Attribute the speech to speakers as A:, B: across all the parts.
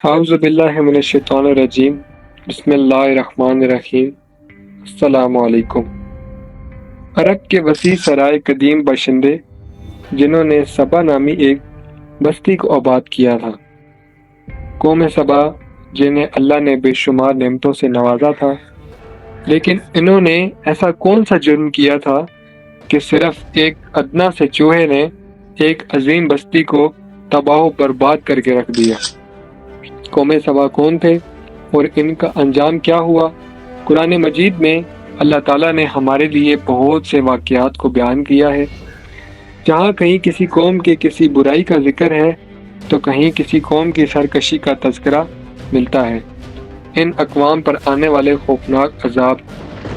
A: اعوذ باللہ من الشیطان الرجیم بسم اللہ الرحمن الرحیم السلام علیکم۔ عرب کے وسیع سرائے قدیم باشندے جنہوں نے سبا نامی ایک بستی کو آباد کیا تھا۔ قوم سبا جنہیں اللہ نے بے شمار نعمتوں سے نوازا تھا، لیکن انہوں نے ایسا کون سا جرم کیا تھا کہ صرف ایک ادنا سے چوہے نے ایک عظیم بستی کو تباہ و برباد کر کے رکھ دیا۔ قوم سبا کون تھے اور ان کا انجام کیا ہوا؟ قرآن مجید میں اللہ تعالیٰ نے ہمارے لیے بہت سے واقعات کو بیان کیا ہے۔ جہاں کہیں کسی قوم کے کسی برائی کا ذکر ہے تو کہیں کسی قوم کی سرکشی کا تذکرہ ملتا ہے۔ ان اقوام پر آنے والے خوفناک عذاب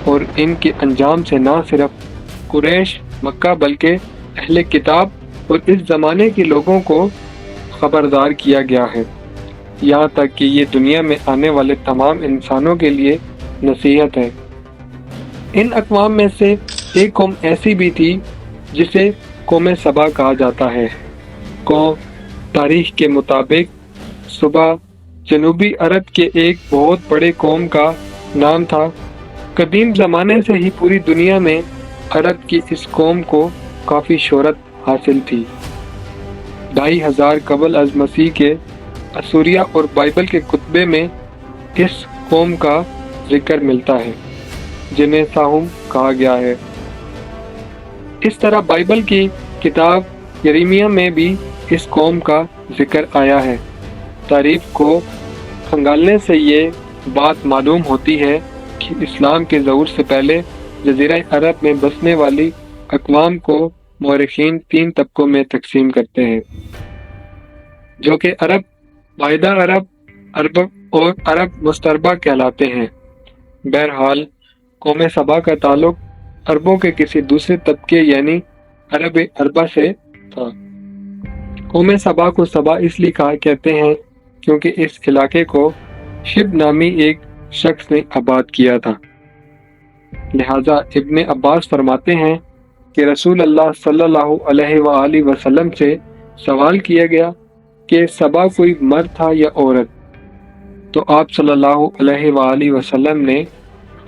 A: اور ان کے انجام سے نہ صرف قریش مکہ بلکہ اہل کتاب اور اس زمانے کے لوگوں کو خبردار کیا گیا ہے، یہاں تک کہ یہ دنیا میں آنے والے تمام انسانوں کے لیے نصیحت ہے۔ ان اقوام میں سے ایک قوم ایسی بھی تھی جسے قوم سبا کہا جاتا ہے۔ قوم تاریخ کے مطابق سبا جنوبی عرب کے ایک بہت بڑے قوم کا نام تھا۔ قدیم زمانے سے ہی پوری دنیا میں عرب کی اس قوم کو کافی شہرت حاصل تھی۔ 2500 قبل از مسیح کے اسوریہ اور بائبل کے کتبے میں اس قوم کا ذکر ملتا ہے، جنہیں ساہم کہا گیا ہے۔ اس طرح بائبل کی کتاب یریمیہ میں بھی اس قوم کا ذکر آیا ہے۔ تاریخ کو کھنگالنے سے یہ بات معلوم ہوتی ہے کہ اسلام کے ظہور سے پہلے جزیرہ عرب میں بسنے والی اقوام کو مورخین 3 طبقوں میں تقسیم کرتے ہیں، جو کہ عرب واحدہ عرب اور عرب مستربہ کہلاتے ہیں۔ بہرحال قوم سبا کا تعلق عربوں کے کسی دوسرے طبقے یعنی عرب اربا سے تھا۔ قوم سبا کو سبا اس لیے کہتے ہیں کیونکہ اس علاقے کو شب نامی ایک شخص نے آباد کیا تھا۔ لہذا ابن عباس فرماتے ہیں کہ رسول اللہ صلی اللہ علیہ وآلہ وسلم سے سوال کیا گیا کہ سبا کوئی مرد تھا یا عورت، تو آپ صلی اللہ علیہ وآلہ وسلم نے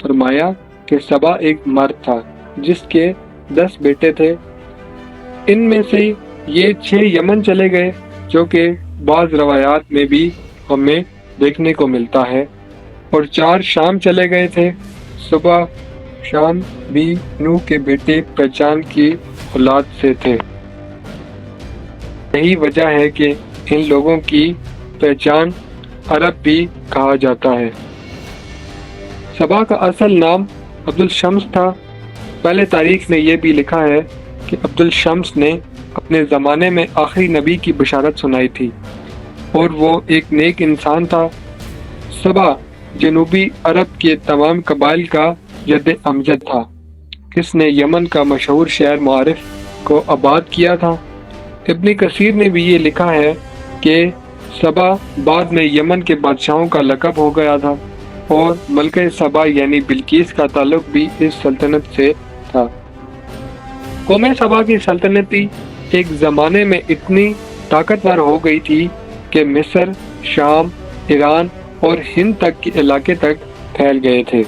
A: فرمایا کہ سبا ایک مرد تھا جس کے 10 بیٹے تھے۔ ان میں سے یہ 6 یمن چلے گئے، جو کہ بعض روایات میں بھی ہمیں دیکھنے کو ملتا ہے، اور 4 شام چلے گئے تھے۔ صبح شام بھی نوح کے بیٹے پہچان کی اولاد سے تھے۔ یہی وجہ ہے کہ ان لوگوں کی پہچان عرب بھی کہا جاتا ہے۔ سبا کا اصل نام عبد الشمس تھا۔ پہلے تاریخ میں یہ بھی لکھا ہے کہ عبد الشمس نے اپنے زمانے میں آخری نبی کی بشارت سنائی تھی، اور وہ ایک نیک انسان تھا۔ سبا جنوبی عرب کے تمام قبائل کا جد امجد تھا۔ اس نے یمن کا مشہور شہر معارف کو آباد کیا تھا۔ ابن کثیر نے بھی یہ لکھا ہے کہ سبا بعد میں یمن کے بادشاہوں کا لقب ہو گیا تھا، اور ملکہ سبا یعنی بلقیس کا تعلق بھی اس سلطنت سے تھا۔ قوم سبا کی سلطنتی ایک زمانے میں اتنی طاقتور ہو گئی تھی کہ مصر، شام، ایران اور ہند تک کے علاقے تک پھیل گئے تھے،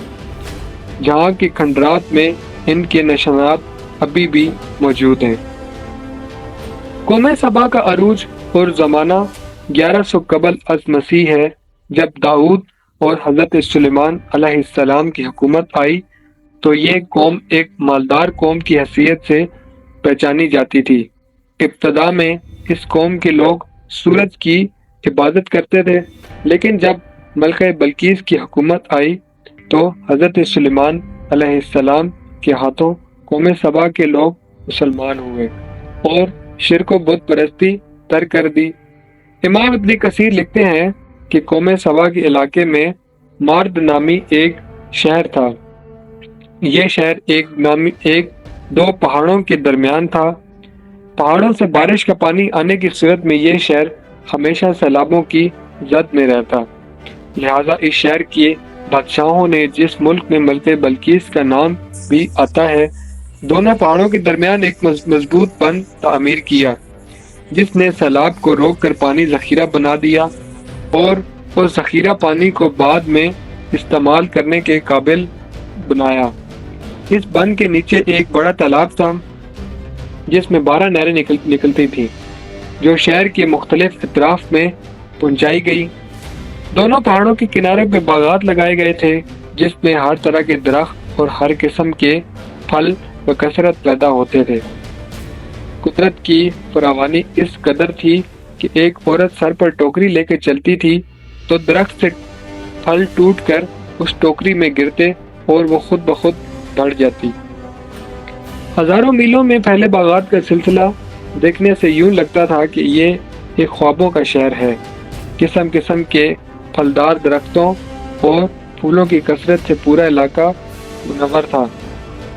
A: جہاں کے کھنڈرات میں ان کے نشانات ابھی بھی موجود ہیں۔ قوم سبا کا عروج اور زمانہ 1100 قبل از مسیح ہے، جب داؤد اور حضرت سلیمان علیہ السلام کی حکومت آئی تو یہ قوم ایک مالدار قوم کی حیثیت سے پہچانی جاتی تھی۔ ابتدا میں اس قوم کے لوگ سورج کی عبادت کرتے تھے، لیکن جب ملکہ بلقیس کی حکومت آئی تو حضرت سلیمان علیہ السلام کے ہاتھوں قوم سبا کے لوگ مسلمان ہوئے اور شرک و بت پرستی ترک کر دی۔ امام ابن کثیر لکھتے ہیں کہ قوم سبا کے علاقے میں مارد نامی ایک شہر تھا۔ یہ شہر ایک 2 پہاڑوں کے درمیان تھا۔ پہاڑوں سے بارش کا پانی آنے کی صورت میں یہ شہر ہمیشہ سیلابوں کی زد میں رہتا، لہذا اس شہر کے بادشاہوں نے، جس ملک میں ملکہ بلقیس کا نام بھی آتا ہے، دونوں پہاڑوں کے درمیان ایک مضبوط بند تعمیر کیا، جس نے سیلاب کو روک کر پانی ذخیرہ بنا دیا اور اور ذخیرہ پانی کو بعد میں استعمال کرنے کے قابل بنایا۔ اس بند کے نیچے ایک بڑا تالاب تھا جس میں 12 نہریں نکلتی تھیں جو شہر کے مختلف اطراف میں پہنچائی گئی۔ دونوں پہاڑوں کے کنارے پہ باغات لگائے گئے تھے جس میں ہر طرح کے درخت اور ہر قسم کے پھل بکثرت پیدا ہوتے تھے۔ قدرت کی فراوانی اس قدر تھی کہ ایک عورت سر پر ٹوکری لے کے چلتی تھی تو درخت سے پھل ٹوٹ کر اس ٹوکری میں گرتے اور وہ خود بخود بڑھ جاتی۔ ہزاروں میلوں میں پھیلے باغات کا سلسلہ دیکھنے سے یوں لگتا تھا کہ یہ ایک خوابوں کا شہر ہے۔ قسم قسم کے پھلدار درختوں اور پھولوں کی کثرت سے پورا علاقہ منور تھا،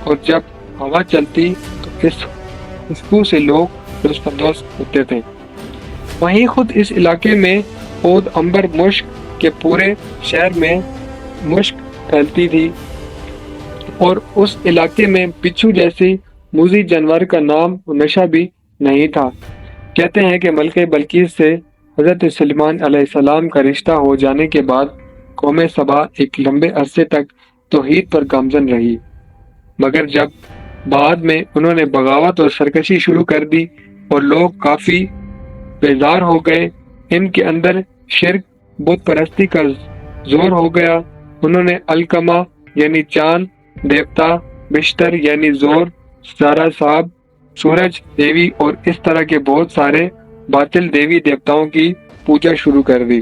A: اور جب ہوا چلتی تو اس خوشبو سے لوگ لطف اندوز ہوتے تھے۔ وہیں خود اس علاقے میں عود عنبر مشک کے پورے شہر میں مشک پھیلتی تھی، اور اس علاقے میں بچھو جیسی موذی جانور کا نام و نشا بھی نہیں تھا۔ کہتے ہیں کہ ملکہ بلقیس سے حضرت سلیمان علیہ السلام کا رشتہ ہو جانے کے بعد قوم سبا ایک لمبے عرصے تک توحید پر گامزن رہی، مگر جب بعد میں انہوں نے بغاوت اور سرکشی شروع کر دی اور لوگ کافی بیزار ہو گئے، ان کے اندر شرک بت پرستی کا زور ہو گیا، انہوں نے الکما یعنی چاند دیوتا، بشتر یعنی زور، ستارہ صاحب، سورج دیوی اور اس طرح کے بہت سارے باطل دیوی دیوتاؤں کی پوجا شروع کر دی۔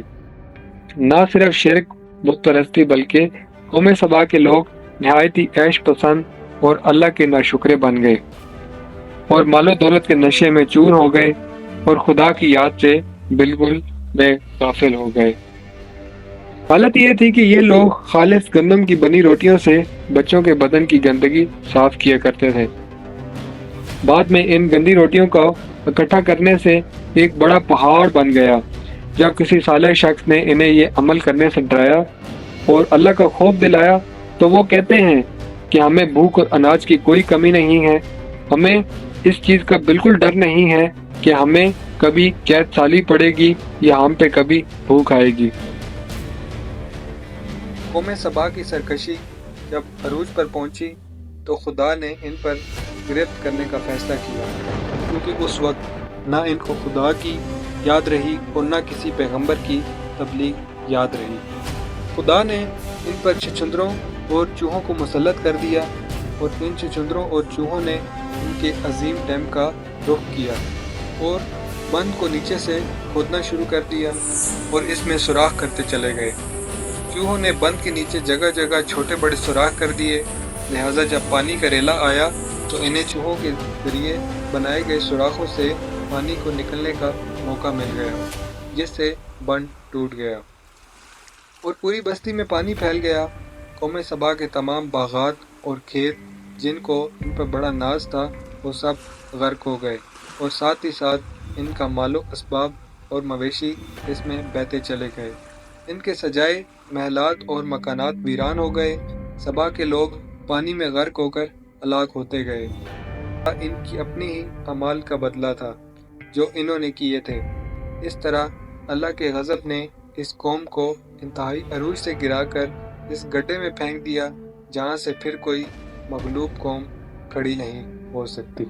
A: نہ صرف شرک بت پرستی بلکہ قوم سبا کے لوگ نہایت ہی عیش پسند اور اللہ کے ناشکرے بن گئے اور مال و دولت کے نشے میں چور ہو گئے اور خدا کی یاد سے بالکل بے غافل ہو گئے۔ حالت یہ تھی کہ یہ لوگ خالص گندم کی بنی روٹیوں سے بچوں کے بدن کی گندگی صاف کیا کرتے تھے۔ بعد میں ان گندی روٹیوں کو اکٹھا کرنے سے ایک بڑا پہاڑ بن گیا۔ جب کسی صالح شخص نے انہیں یہ عمل کرنے سے ڈرایا اور اللہ کا خوف دلایا تو وہ کہتے ہیں کہ ہمیں بھوک اور اناج کی کوئی کمی نہیں ہے، ہمیں اس چیز کا بالکل ڈر نہیں ہے کہ ہمیں کبھی قید سالی پڑے گی یا ہم پہ کبھی بھوک آئے گی۔ قوم سبا کی سرکشی جب عروج پر پہنچی تو خدا نے ان پر گرفت کرنے کا فیصلہ کیا، کیونکہ اس وقت نہ ان کو خدا کی یاد رہی اور نہ کسی پیغمبر کی تبلیغ یاد رہی۔ خدا نے ان پر چھچندروں اور چوہوں کو مسلط کر دیا، اور ان چھچندروں اور چوہوں نے ان کے عظیم ڈیم کا رخ کیا اور بند کو نیچے سے کھودنا شروع کر دیا اور اس میں سوراخ کرتے چلے گئے۔ چوہوں نے بند کے نیچے جگہ جگہ چھوٹے بڑے سوراخ کر دیے، لہٰذا جب پانی کا ریلا آیا تو انہیں چوہوں کے ذریعے بنائے گئے سوراخوں سے پانی کو نکلنے کا موقع مل گیا، جس سے بند ٹوٹ گیا اور پوری بستی میں پانی پھیل گیا۔ قوم سبا کے تمام باغات اور کھیت جن کو ان پر بڑا ناز تھا وہ سب غرق ہو گئے، اور ساتھ ہی ساتھ ان کا مال و اسباب اور مویشی اس میں بہتے چلے گئے۔ ان کے سجائے محلات اور مکانات ویران ہو گئے۔ سبا کے لوگ پانی میں غرق ہو کر ہلاک ہوتے گئے۔ ان کی اپنی ہی اعمال کا بدلہ تھا جو انہوں نے کیے تھے۔ اس طرح اللہ کے غضب نے اس قوم کو انتہائی عروج سے گرا کر اس گڈھے میں پھینک دیا جہاں سے پھر کوئی مغلوب قوم کھڑی نہیں ہو سکتی۔